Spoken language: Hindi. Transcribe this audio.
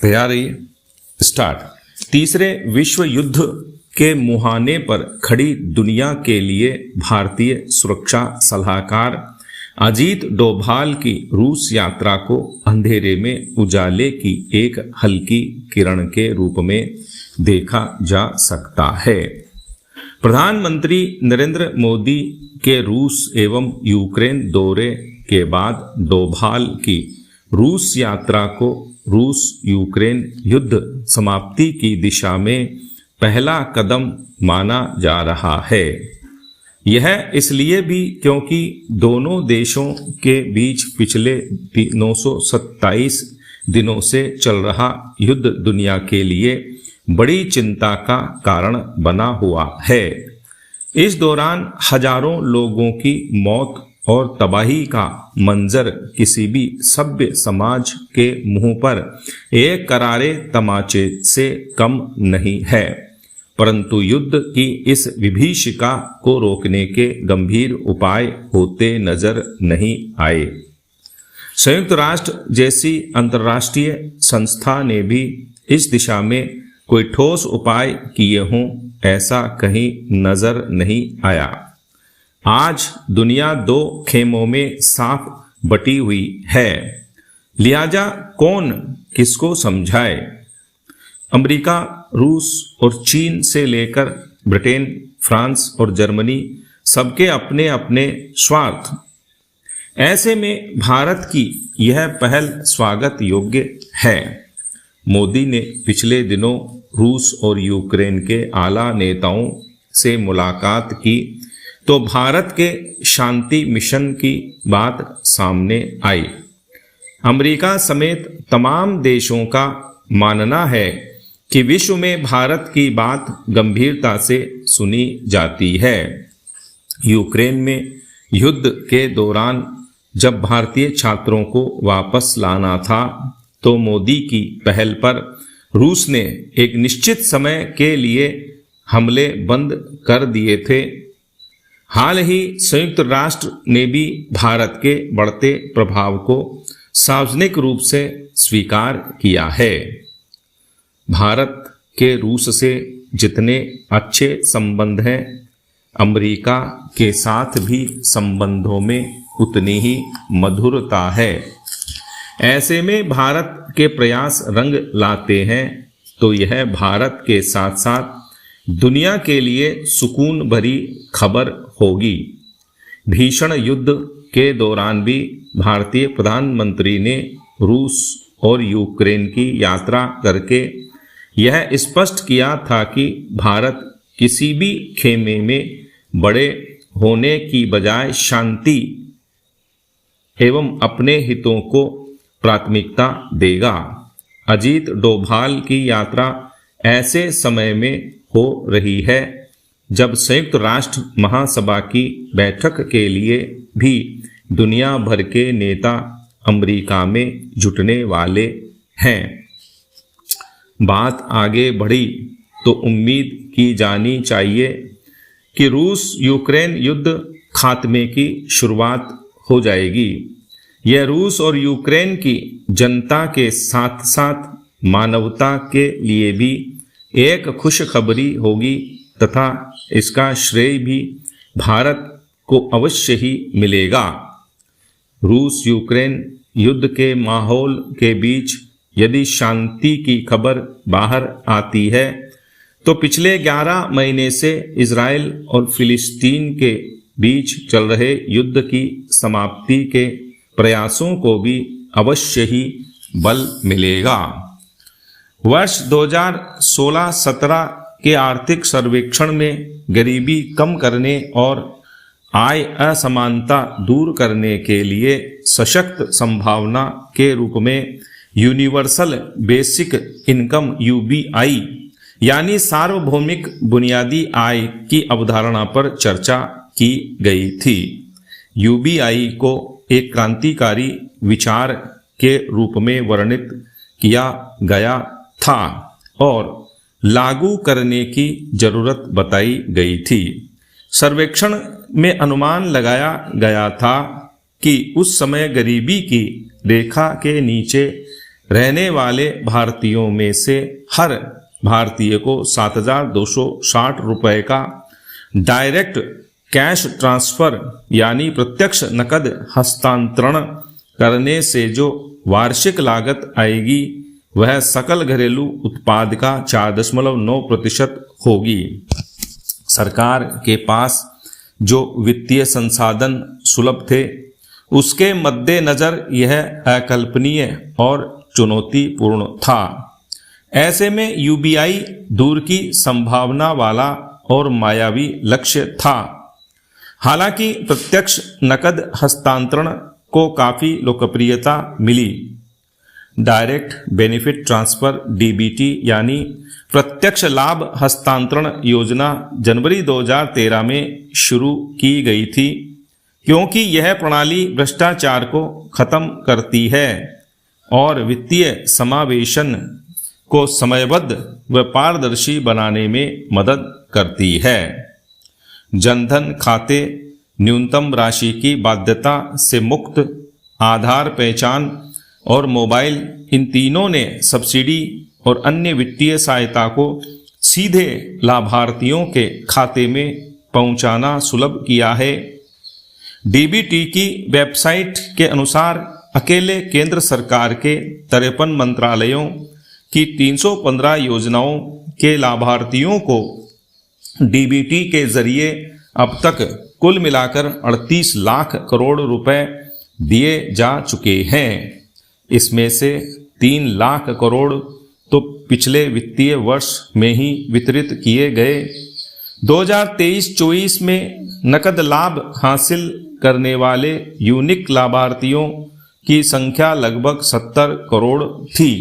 तैयारी स्टार्ट। तीसरे विश्व युद्ध के मुहाने पर खड़ी दुनिया के लिए भारतीय सुरक्षा सलाहकार अजीत डोभाल की रूस यात्रा को अंधेरे में उजाले की एक हल्की किरण के रूप में देखा जा सकता है। प्रधानमंत्री नरेंद्र मोदी के रूस एवं यूक्रेन दौरे के बाद डोभाल की रूस यात्रा को रूस यूक्रेन युद्ध समाप्ति की दिशा में पहला कदम माना जा रहा है। यह इसलिए भी क्योंकि दोनों देशों के बीच पिछले 927 दिनों से चल रहा युद्ध दुनिया के लिए बड़ी चिंता का कारण बना हुआ है। इस दौरान हजारों लोगों की मौत और तबाही का मंजर किसी भी सभ्य समाज के मुंह पर एक करारे तमाचे से कम नहीं है, परंतु युद्ध की इस विभीषिका को रोकने के गंभीर उपाय होते नजर नहीं आए। संयुक्त राष्ट्र जैसी अंतर्राष्ट्रीय संस्था ने भी इस दिशा में कोई ठोस उपाय किए हों, ऐसा कहीं नजर नहीं आया। आज दुनिया दो खेमों में साफ बटी हुई है, लिहाजा कौन किसको समझाए। अमेरिका, रूस और चीन से लेकर ब्रिटेन, फ्रांस और जर्मनी सबके अपने अपने स्वार्थ। ऐसे में भारत की यह पहल स्वागत योग्य है। मोदी ने पिछले दिनों रूस और यूक्रेन के आला नेताओं से मुलाकात की तो भारत के शांति मिशन की बात सामने आई। अमेरिका समेत तमाम देशों का मानना है कि विश्व में भारत की बात गंभीरता से सुनी जाती है। यूक्रेन में युद्ध के दौरान जब भारतीय छात्रों को वापस लाना था तो मोदी की पहल पर रूस ने एक निश्चित समय के लिए हमले बंद कर दिए थे। हाल ही संयुक्त राष्ट्र ने भी भारत के बढ़ते प्रभाव को सार्वजनिक रूप से स्वीकार किया है। भारत के रूस से जितने अच्छे संबंध हैं, अमेरिका के साथ भी संबंधों में उतनी ही मधुरता है। ऐसे में भारत के प्रयास रंग लाते हैं तो यह भारत के साथ साथ दुनिया के लिए सुकून भरी खबर होगी। भीषण युद्ध के दौरान भी भारतीय प्रधानमंत्री ने रूस और यूक्रेन की यात्रा करके यह स्पष्ट किया था कि भारत किसी भी खेमे में बड़े होने की बजाय शांति एवं अपने हितों को प्राथमिकता देगा। अजीत डोभाल की यात्रा ऐसे समय में हो रही है जब संयुक्त राष्ट्र महासभा की बैठक के लिए भी दुनिया भर के नेता अमेरिका में जुटने वाले हैं। बात आगे बढ़ी तो उम्मीद की जानी चाहिए कि रूस यूक्रेन युद्ध खात्मे की शुरुआत हो जाएगी। यह रूस और यूक्रेन की जनता के साथ साथ मानवता के लिए भी एक खुशखबरी होगी तथा इसका श्रेय भी भारत को अवश्य ही मिलेगा। रूस यूक्रेन युद्ध के माहौल के बीच यदि शांति की खबर बाहर आती है तो पिछले 11 महीने से इजराइल और फिलिस्तीन के बीच चल रहे युद्ध की समाप्ति के प्रयासों को भी अवश्य ही बल मिलेगा। वर्ष 2016-17 के आर्थिक सर्वेक्षण में गरीबी कम करने और आय असमानता दूर करने के लिए सशक्त संभावना के रूप में यूनिवर्सल बेसिक इनकम (UBI) यानी सार्वभौमिक बुनियादी आय की अवधारणा पर चर्चा की गई थी। UBI को एक क्रांतिकारी विचार के रूप में वर्णित किया गया था और लागू करने की जरूरत बताई गई थी। सर्वेक्षण में अनुमान लगाया गया था कि उस समय गरीबी की रेखा के नीचे रहने वाले भारतीयों में से हर भारतीय को 7,260 रुपये का डायरेक्ट कैश ट्रांसफर यानी प्रत्यक्ष नकद हस्तांतरण करने से जो वार्षिक लागत आएगी वह सकल घरेलू उत्पाद का 4.9% होगी। सरकार के पास जो वित्तीय संसाधन सुलभ थे उसके मद्देनजर यह अकल्पनीय और चुनौतीपूर्ण था। ऐसे में यूबीआई दूर की संभावना वाला और मायावी लक्ष्य था। हालांकि प्रत्यक्ष नकद हस्तांतरण को काफी लोकप्रियता मिली। डायरेक्ट बेनिफिट ट्रांसफर डीबीटी यानी प्रत्यक्ष लाभ हस्तांतरण योजना जनवरी 2013 में शुरू की गई थी, क्योंकि यह प्रणाली भ्रष्टाचार को खत्म करती है और वित्तीय समावेशन को समयबद्ध व पारदर्शी बनाने में मदद करती है। जनधन खाते, न्यूनतम राशि की बाध्यता से मुक्त, आधार पहचान और मोबाइल, इन तीनों ने सब्सिडी और अन्य वित्तीय सहायता को सीधे लाभार्थियों के खाते में पहुंचाना सुलभ किया है। डीबीटी की वेबसाइट के अनुसार अकेले केंद्र सरकार के 53 मंत्रालयों की 315 योजनाओं के लाभार्थियों को डीबीटी के जरिए अब तक कुल मिलाकर 38 लाख करोड़ रुपए दिए जा चुके हैं। इसमें से 3 लाख करोड़ तो पिछले वित्तीय वर्ष में ही वितरित किए गए। 2023-24 में नकद लाभ हासिल करने वाले यूनिक लाभार्थियों की संख्या लगभग 70 करोड़ थी।